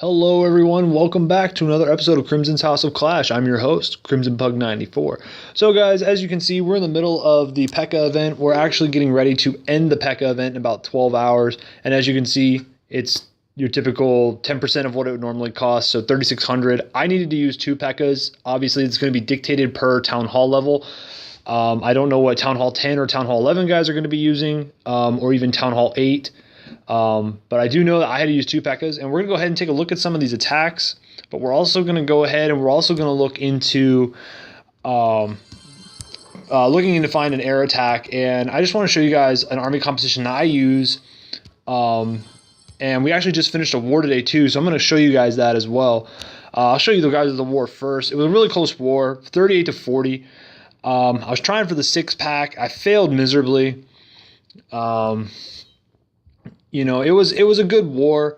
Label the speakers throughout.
Speaker 1: Hello everyone, welcome back to another episode of Crimson's House of Clash. I'm your host, Crimsonpug94. So guys, as you can see, we're in the middle of the P.E.K.K.A event. We're actually getting ready to end the P.E.K.K.A event in about 12 hours. And as you can see, it's your typical 10% of what it would normally cost, so 3,600. I needed to use two P.E.K.K.As. Obviously, it's going to be dictated per Town Hall level. I don't know what Town Hall 10 or Town Hall 11 guys are going to be using, or even Town Hall 8. But I do know that I had to use two P.E.K.K.As, and we're going to go ahead and take a look at some of these attacks, but we're also going to go ahead and we're also going to look into looking into find an air attack, and I just want to show you guys an army composition that I use, and we actually just finished a war today too, so I'm going to show you guys that as well. I'll show you the guys of the war first. It was a really close war, 38-40. I was trying for the 6-pack. I failed miserably. You know, it was a good war.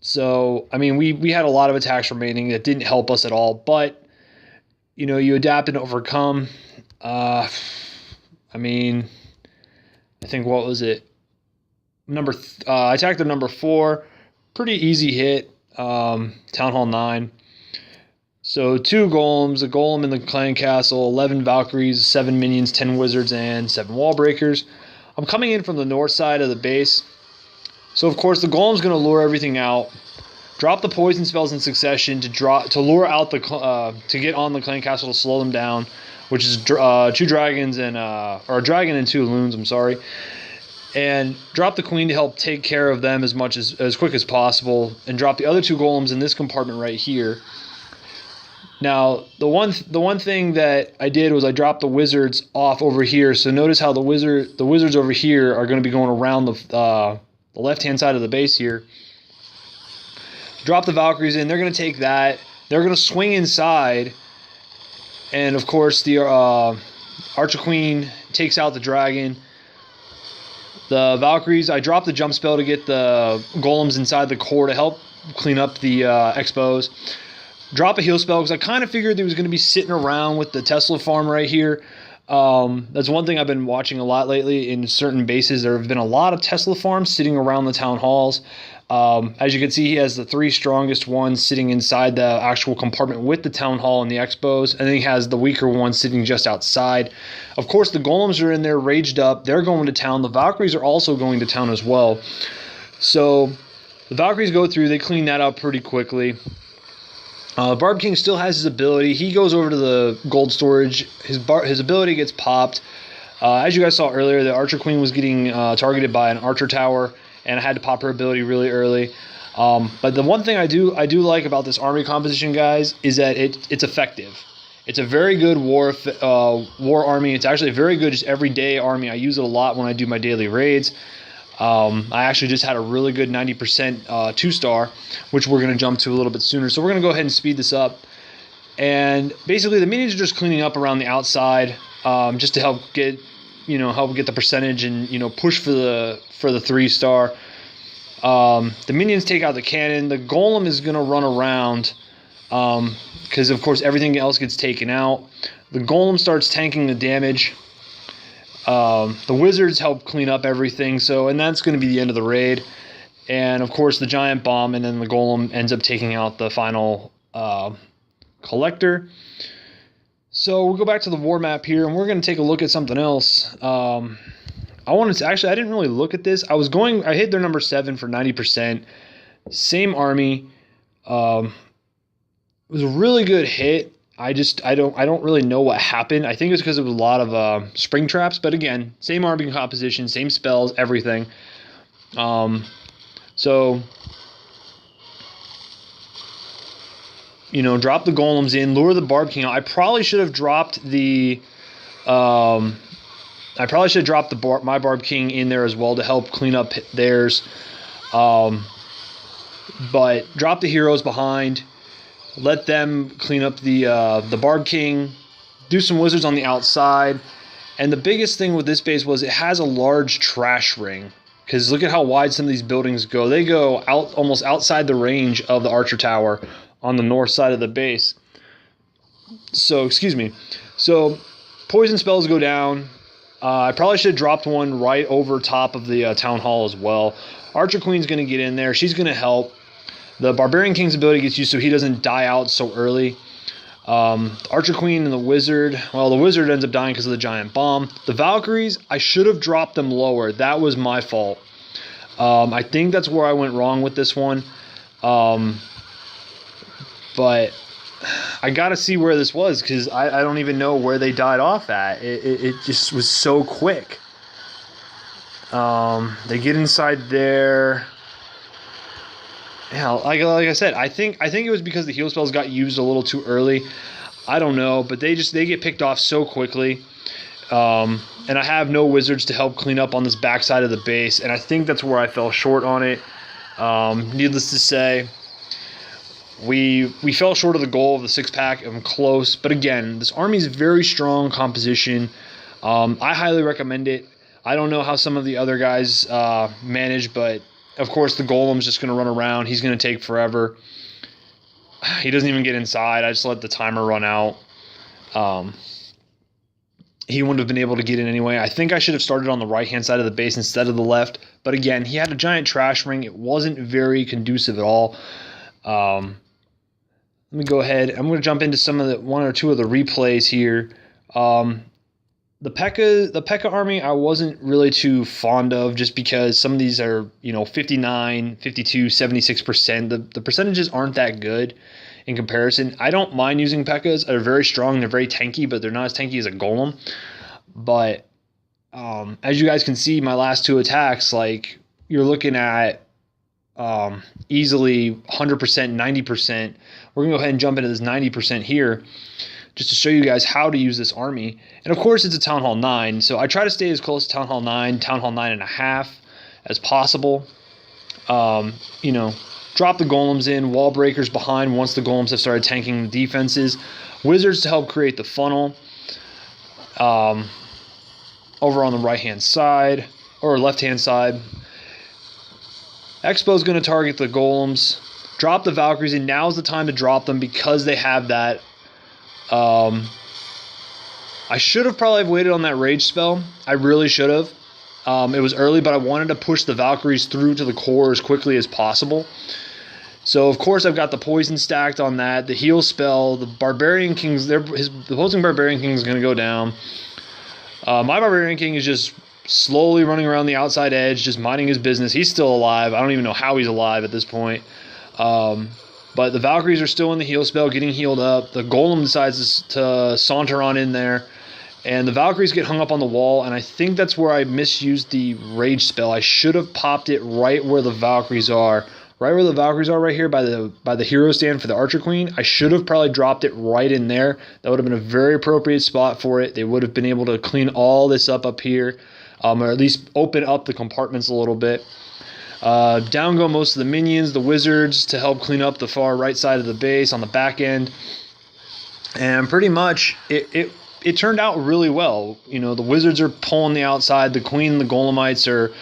Speaker 1: So I mean, we had a lot of attacks remaining that didn't help us at all, but you know, you adapt and overcome. I mean, I think, what was it? I attacked the number 4, pretty easy hit. Town Hall 9. So 2 golems, a golem in the clan castle, 11 Valkyries, 7 minions, 10 wizards, and 7 wall breakers. I'm coming in from the north side of the base. So of course the golem's going to lure everything out. Drop the poison spells in succession to lure out the to get on the clan castle to slow them down, which is 2 dragons and or a dragon and 2 loons. I'm sorry. And drop the queen to help take care of them as quick as possible, and drop the other 2 golems in this compartment right here. Now, the one thing that I did was I dropped the wizards off over here. So notice how the wizards over here are going to be going around the left-hand side of the base here. Drop the Valkyries in. They're going to take that. They're going to swing inside. And, of course, the Archer Queen takes out the dragon. The Valkyries, I dropped the jump spell to get the golems inside the core to help clean up the expos. Drop a heal spell because I kind of figured they was going to be sitting around with the Tesla farm right here. That's one thing I've been watching a lot lately in certain bases. There have been a lot of Tesla farms sitting around the town halls. As you can see, he has the 3 strongest ones sitting inside the actual compartment with the town hall and the expos, and then he has the weaker ones sitting just outside. Of course, the golems are in there raged up. They're going to town. The Valkyries are also going to town as well. So the Valkyries go through. They clean that up pretty quickly. Barb King still has his ability. He goes over to the gold storage. His ability gets popped. As you guys saw earlier, the Archer Queen was getting targeted by an Archer Tower, and I had to pop her ability really early. But the one thing I do like about this army composition, guys, is that it's effective. It's a very good war army. It's actually a very good just everyday army. I use it a lot when I do my daily raids. I actually just had a really good 90% 2-star, which we're going to jump to a little bit sooner. So we're going to go ahead and speed this up. And basically the minions are just cleaning up around the outside, just to help get the percentage and, push for the 3-star. The minions take out the cannon. The golem is going to run around, because of course everything else gets taken out. The golem starts tanking the damage. The wizards help clean up everything, and that's going to be the end of the raid. And of course the giant bomb, and then the golem ends up taking out the final collector. So we'll go back to the war map here, and we're going to take a look at something else. I didn't really look at this. I hit their number 7 for 90%. Same army. It was a really good hit. I don't really know what happened. I think it's because it was a lot of spring traps, but again, same army composition, same spells, everything. So drop the golems in, lure the Barb King out. I probably should have dropped my Barb King in there as well to help clean up theirs. But drop the heroes behind. Let them clean up the Barb King, do some wizards on the outside. And the biggest thing with this base was it has a large trash ring. Because look at how wide some of these buildings go. They go out almost outside the range of the Archer Tower on the north side of the base. So, excuse me. So, poison spells go down. I probably should have dropped one right over top of the Town Hall as well. Archer Queen's going to get in there. She's going to help. The Barbarian King's ability gets used so he doesn't die out so early. Archer Queen and the Wizard. Well, the Wizard ends up dying because of the Giant Bomb. The Valkyries, I should have dropped them lower. That was my fault. I think that's where I went wrong with this one. But I got to see where this was because I don't even know where they died off at. It just was so quick. They get inside there. Yeah, like I said, I think it was because the heal spells got used a little too early. I don't know, but they get picked off so quickly. And I have no wizards to help clean up on this backside of the base, and I think that's where I fell short on it. Needless to say, we fell short of the goal of the 6-pack. I'm close, but again, this army is very strong composition. I highly recommend it. I don't know how some of the other guys manage, but of course the golem's just going to run around. He's going to take forever. He doesn't even get inside. I just let the timer run out. He wouldn't have been able to get in anyway. I think I should have started on the right-hand side of the base instead of the left. But again, he had a giant trash ring. It wasn't very conducive at all. Let me go ahead. I'm going to jump into some of the one or two of the replays here. The P.E.K.K.A. army I wasn't really too fond of just because some of these are, 59, 52, 76%. The percentages aren't that good in comparison. I don't mind using P.E.K.K.A.s. They're very strong. They're very tanky, but they're not as tanky as a golem. But as you guys can see, my last two attacks, like you're looking at easily 100%, 90%. We're going to go ahead and jump into this 90% here just to show you guys how to use this army. And of course, it's a Town Hall 9, so I try to stay as close to Town Hall 9, Town Hall 9.5 as possible. Drop the golems in, wall breakers behind once the golems have started tanking the defenses. Wizards to help create the funnel. Over on the right-hand side, or left-hand side. Expo's going to target the golems. Drop the Valkyries, and now's the time to drop them because they have that. I should have probably waited on that rage spell. I really should have. It was early, but I wanted to push the Valkyries through to the core as quickly as possible. So, of course, I've got the poison stacked on that. The heal spell, the Barbarian King's, the opposing Barbarian King is going to go down. My Barbarian King is just slowly running around the outside edge, just minding his business. He's still alive. I don't even know how he's alive at this point. But the Valkyries are still in the heal spell, getting healed up. The Golem decides to saunter on in there. And the Valkyries get hung up on the wall, and I think that's where I misused the rage spell. I should have popped it right where the Valkyries are. Right where the Valkyries are right here by the hero stand for the Archer Queen. I should have probably dropped it right in there. That would have been a very appropriate spot for it. They would have been able to clean all this up here, or at least open up the compartments a little bit. Down go most of the minions, the wizards, to help clean up the far right side of the base on the back end. And pretty much it turned out really well. The wizards are pulling the outside. The queen and the golemites are,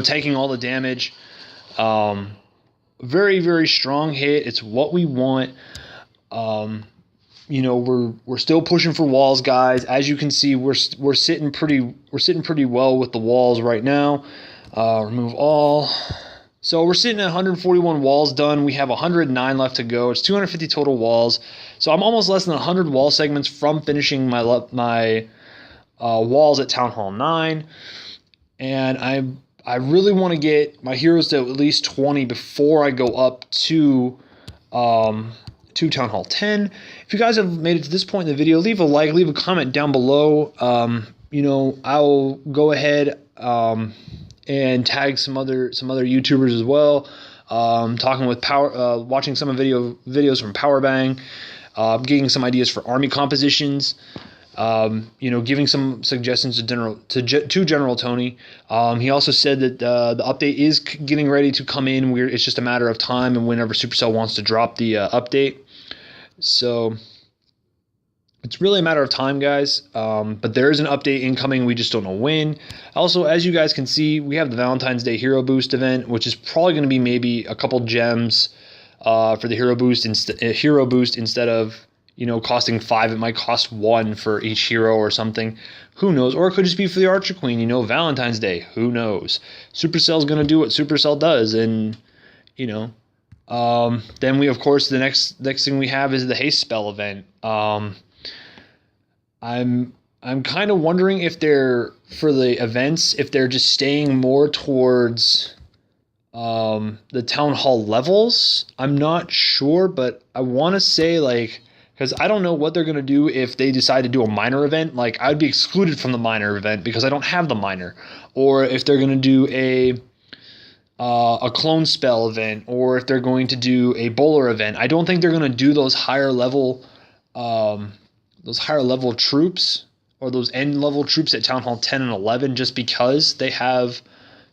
Speaker 1: taking all the damage. Very, very strong hit. It's what we want. We're still pushing for walls, guys. As you can see, we're sitting pretty well with the walls right now. Remove all. So we're sitting at 141 walls done. We have 109 left to go. It's 250 total walls. So I'm almost less than 100 wall segments from finishing my walls at Town Hall 9. And I really want to get my heroes to at least 20 before I go up to Town Hall 10. If you guys have made it to this point in the video, leave a like, leave a comment down below. I'll go ahead and tag some other YouTubers as well. Talking with watching some videos from Powerbang, getting some ideas for army compositions. Giving some suggestions to General Tony. He also said that the update is getting ready to come in. It's just a matter of time and whenever Supercell wants to drop the update. So it's really a matter of time, guys. But there is an update incoming. We just don't know when. Also, as you guys can see, we have the Valentine's Day Hero Boost event, which is probably going to be maybe a couple gems for the Hero Boost instead of you know, costing 5. It might cost 1 for each hero or something. Who knows? Or it could just be for the Archer Queen, you know, Valentine's Day. Who knows? Supercell's going to do what Supercell does, and, you know. Then we, of course, the next thing we have is the haste spell event. I'm kind of wondering if they're, for the events, if they're just staying more towards the town hall levels. I'm not sure, but I want to say, like, because I don't know what they're going to do if they decide to do a minor event. Like, I'd be excluded from the minor event because I don't have the minor. Or if they're going to do a clone spell event, or if they're going to do a bowler event. I don't think they're going to do those higher level troops, or those end level troops at Town Hall 10 and 11, just because they have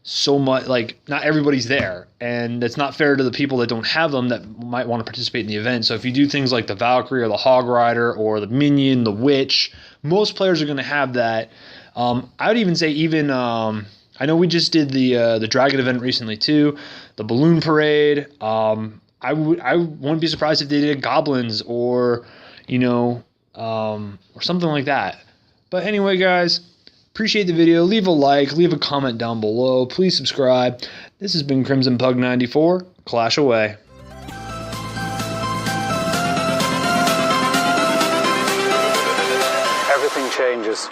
Speaker 1: so much, like, not everybody's there, and it's not fair to the people that don't have them that might want to participate in the event. So if you do things like the Valkyrie or the Hog Rider or the Minion, the Witch, most players are going to have that. I would even say I know we just did the Dragon event recently too, the Balloon Parade. I wouldn't be surprised if they did Goblins, or, you know, or something like that. But anyway, guys, appreciate the video. Leave a like, leave a comment down below. Please subscribe. This has been Crimsonpug94. Clash away.
Speaker 2: Everything changes.